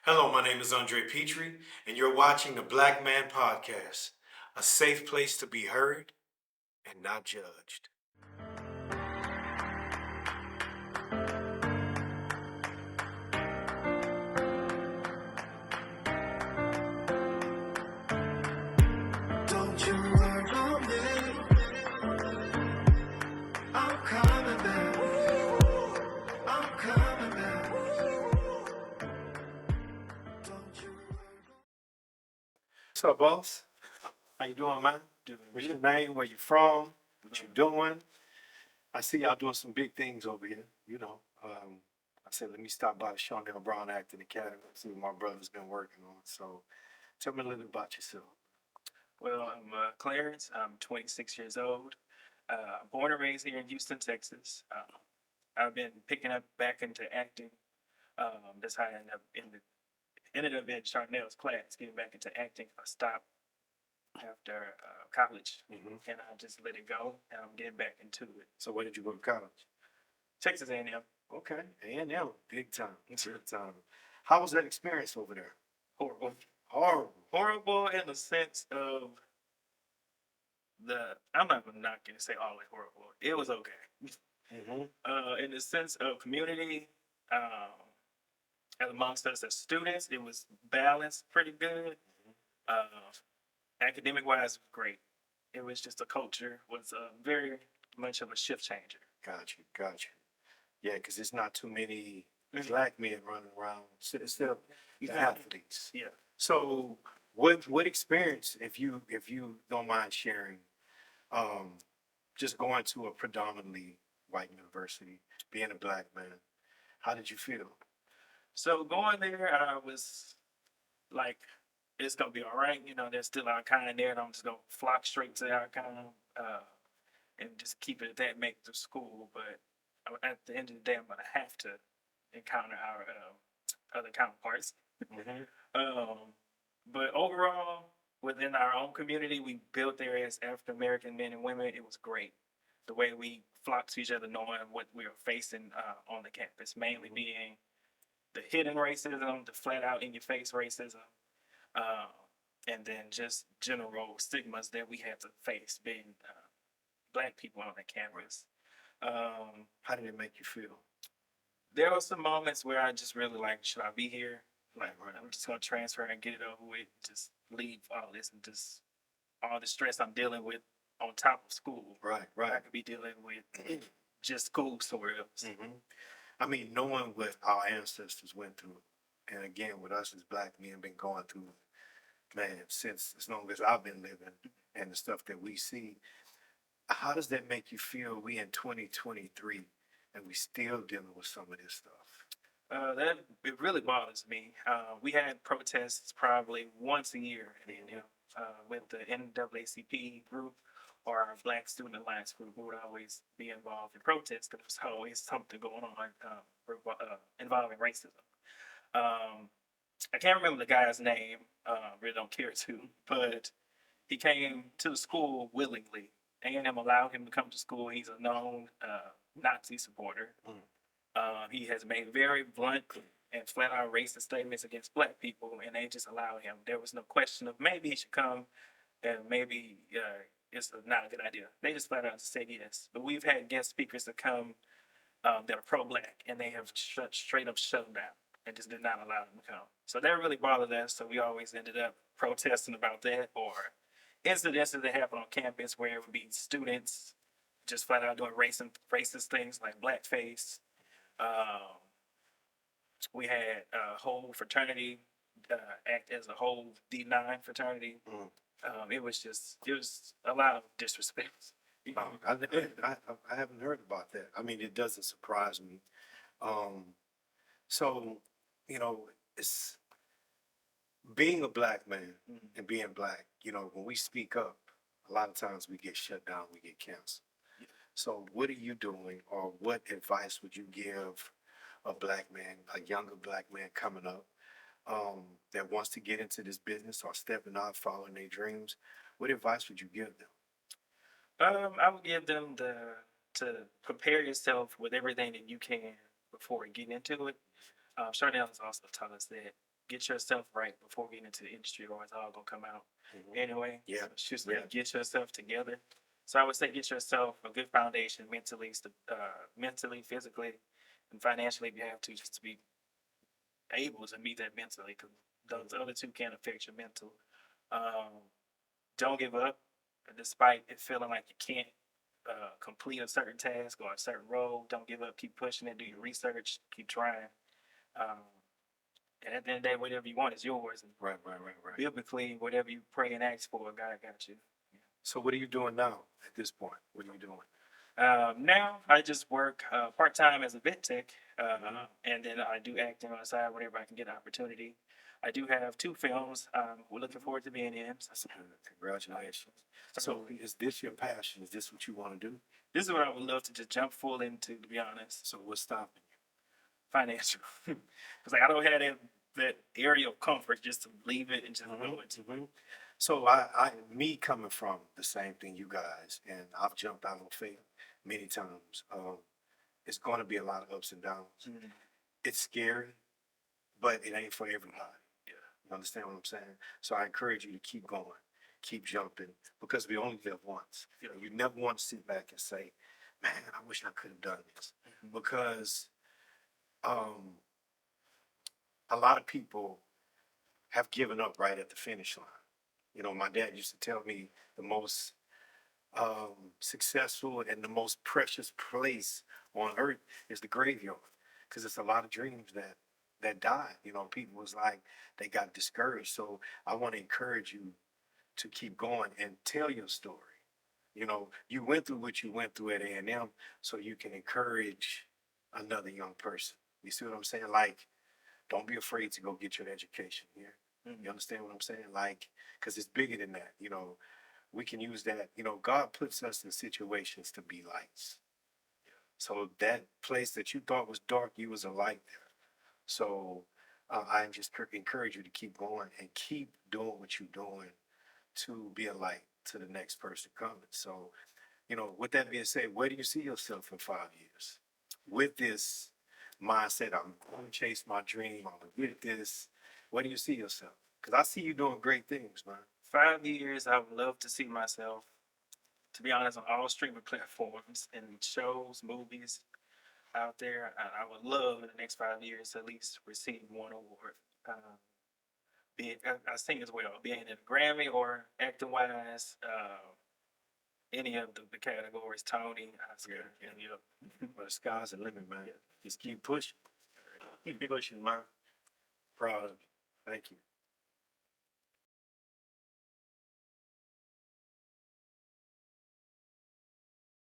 Hello, my name is Andre Petrie, and you're watching the Black Man Podcast, a safe place to be heard and not judged. Don't you worry about me. I'm coming back. I'm coming back. Don't you worry. What's up, boss? How you doing, man? What's your name? Where you from? What you doing? I see y'all doing some big things over here. I said let me stop by the Shawndell Brown Acting Academy and see what my brother's been working on. So, tell me a little bit about yourself. Well, I'm Clarence. I'm 26 years old. Born and raised here in Houston, Texas. I've been picking up back into acting. That's how I ended up in Charnel's class, getting back into acting. I stopped after college, and I just let it go, and I'm getting back into it. So, where did you go to college? Texas A&M. Okay, A&M, big time, big time. How was that experience over there? Horrible. Horrible. Horrible in the sense of I'm not going to say all like horrible. It was okay. In the sense of community, and amongst us as students, it was balanced pretty good. Academic wise, great. It was just the culture was very much of a shift changer. Got you. Yeah, because it's not too many Mhm. black men running around still the Exactly. athletes. Yeah. So, what experience, if you don't mind sharing, um, just going to a predominantly white university, being a black man, how did you feel? So going there, I was like, it's gonna be all right. There's still our kind there, and I'm just gonna flock straight to our kind, and just keep it at that, make the school. But at the end of the day, I'm gonna have to encounter our other counterparts. Um, but overall, within our own community, we built there as African American men and women. It was great. The way we flocked to each other, knowing what we were facing on the campus, mainly being the hidden racism, the flat out in your face racism, uh, and then just general stigmas that we had to face being black people on the campus. How did it make you feel? There were some moments where I just really like, should I be here? Right. I'm just gonna transfer and get it over with. Just leave all this and just all the stress I'm dealing with on top of school. Right. I could be dealing with just school somewhere else. I mean, knowing what our ancestors went through, and again, with us as black men, been going through, man, since as long as I've been living, and the stuff that we see. How does that make you feel? We in 2023, and we still dealing with some of this stuff. That it really bothers me. We had protests probably once a year with the NAACP group or our Black Student Alliance group. We would always be involved in protests because there's always something going on involving racism. I can't remember the guy's name. Really don't care to, but he came to the school willingly. A&M allowed him to come to school. He's a known Nazi supporter. He has made very blunt and flat out racist statements against black people, and they just allowed him. There was no question of maybe he should come, and maybe it's not a good idea. They just flat out said yes. But we've had guest speakers that come that are pro-black, and they have straight up shut them down and just did not allow them to come. So that really bothered us. So we always ended up protesting about that, or incidences that happen on campus where it would be students just flat out doing racist things like blackface. We had a whole fraternity act as a whole D9 fraternity. It was a lot of disrespect. I haven't heard about that. I mean, it doesn't surprise me. So, it's being a black man and being black. When we speak up, a lot of times we get shut down, we get canceled. So, what are you doing, or what advice would you give a black man, a younger black man coming up, that wants to get into this business or stepping out, following their dreams? What advice would you give them? I would give them to prepare yourself with everything that you can before getting into it. Charnel has also taught us that get yourself right before getting into the industry, or it's all gonna come out anyway. Yeah, So it's just yeah. like get yourself together. So I would say get yourself a good foundation mentally, mentally, physically, and financially if you have to, just to be able to meet that mentally, because those other two can affect your mental. Um, don't give up, despite it feeling like you can't complete a certain task or a certain role. Don't give up. Keep pushing it. Do your research. Keep trying. Um, and at the end of the day, whatever you want is yours. And Right. biblically, whatever you pray and ask for, God got you. So what are you doing now at this point? What are you doing? Now I just work part time as a vet tech, and then I do acting on the side whenever I can get an opportunity. I do have 2 films we're looking forward to being in. So Congratulations. So is this your passion? Is this what you want to do? this is what I would love to just jump full into, to be honest. So what's stopping you? Financial, because like I don't have that area of comfort just to leave it and just go into. So me coming from the same thing you guys, and I've jumped out on faith many times. It's going to be a lot of ups and downs. It's scary, but it ain't for everybody. Yeah. You understand what I'm saying? So I encourage you to keep going, keep jumping, because we only live once. Yeah. You never want to sit back and say, "Man, I wish I could have done this," because a lot of people have given up right at the finish line. You know, my dad used to tell me the most successful and the most precious place on earth is the graveyard, because it's a lot of dreams that died. You know, people was like they got discouraged. So I want to encourage you to keep going and tell your story. You know, you went through what you went through at A&M, so you can encourage another young person. You see what I'm saying? Like, don't be afraid to go get your education here. You understand what I'm saying? Like, because it's bigger than that. You know, we can use that. You know, God puts us in situations to be lights. So that place that you thought was dark, you was a light there. So I just encourage you to keep going and keep doing what you're doing to be a light to the next person coming. So, you know, with that being said, where do you see yourself in 5 years? With this mindset, I'm going to chase my dream. I'm going to get this. Where do you see yourself? Because I see you doing great things, man. 5 years, I would love to see myself, to be honest, on all streaming platforms and shows, movies out there. I would love in the next 5 years to at least receive one award. Be it, I sing as well, being in a Grammy or acting wise, any of the categories, Tony, Oscar, any of But the sky's the limit, man. Just keep pushing. Keep pushing, man. Proud of you. Thank you.